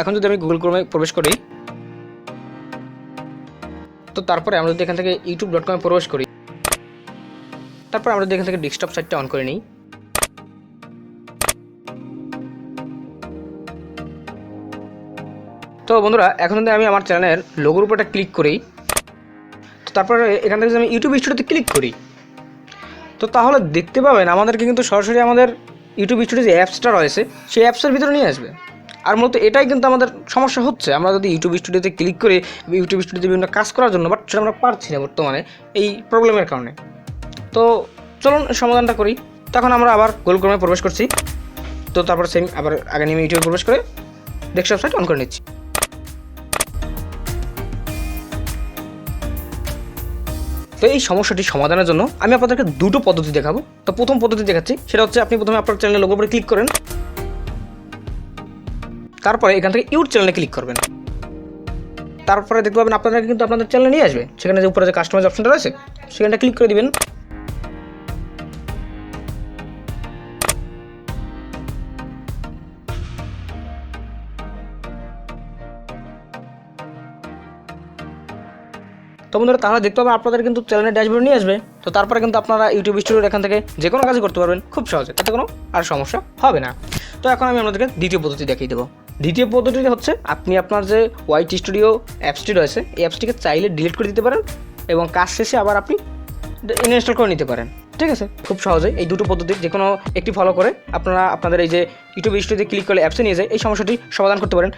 এখন যদি আমি গুগল ক্রোমে প্রবেশ করি, তো তারপরে আমরা যদি এখান থেকে youtube.com এ প্রবেশ করি, তারপর আমরা যদি এখান থেকে ডেস্কটপ সাইটটা অন করে নিই, তো বন্ধুরা এখন যদি আমি আমার চ্যানেলের লোগোর উপর একটা ক্লিক করি, তো তারপরে এখান থেকে যদি আমি ইউটিউব স্টুডিওতে ক্লিক করি, তো তাহলে দেখতে পাবেন আমাদেরকে কিন্তু সরাসরি আমাদের ইউটিউব স্টুডিও যে অ্যাপসটা রয়েছে সেই অ্যাপসের ভিতরে নিয়ে আসবে। আর মূলত এটাই কিন্তু আমাদের সমস্যা হচ্ছে, আমরা যদি ইউটিউব স্টুডিওতে ক্লিক করি ইউটিউব স্টুডিওতে বিভিন্ন কাজ করার জন্য, বাট সেটা আমরা পারছি না বর্তমানে এই প্রবলেমের কারণে। তো চলুন সমাধানটা করি। তখন আমরা আবার গুগল ক্রোমে প্রবেশ করছি, তো তারপর সেম আবার আগে নিয়ে ইউটিউবে প্রবেশ করে ডেস্কটপ সাইট অন করে নিচ্ছি। তো এই সমস্যাটি সমাধানের জন্য আমি আপনাদেরকে দুটো পদ্ধতি দেখাবো। তো প্রথম পদ্ধতি দেখাচ্ছি, সেটা হচ্ছে আপনি প্রথমে আপনার চ্যানেলের লোগোর উপরে ক্লিক করেন, তারপরে এখান থেকে ইউটিউব চ্যানেলে ক্লিক করবেন, তারপরে দেখতে পাবেন আপনাদের কিন্তু আপনাদের চ্যানেলে নিয়ে আসবে। সেখানে যে উপরে যে কাস্টমাইজ অপশনটা রয়েছে সেখানটা ক্লিক করে দিবেন। তো বন্ধুরা তাহলে দেখতে পাবেন আপনাদের কিন্তু চ্যানেলের ড্যাশবোর্ড নিয়ে আসবে। তো তারপরে কিন্তু আপনারা ইউটিউব স্টুডিওর এখান থেকে যে কোনো কাজই করতে পারবেন খুব সহজে, তাতে কোনো আর সমস্যা হবে না। তো এখন আমি আপনাদেরকে দ্বিতীয় পদ্ধতি দেখিয়ে দেবো। দ্বিতীয় পদ্ধতিটি হচ্ছে আপনি আপনার যে ওয়াইটি স্টুডিও অ্যাপসটি রয়েছে এই অ্যাপসটিকে চাইলে ডিলিট করে দিতে পারেন এবং কাজ শেষে আবার আপনি ইনস্টল করে নিতে পারেন। ঠিক আছে, খুব সহজে এই দুটো পদ্ধতি যে কোনো একটি ফলো করে আপনারা আপনাদের এই যে ইউটিউব স্টুডিওতে ক্লিক করলে অ্যাপসে নিয়ে যায় এই সমস্যাটি সমাধান করতে পারেন।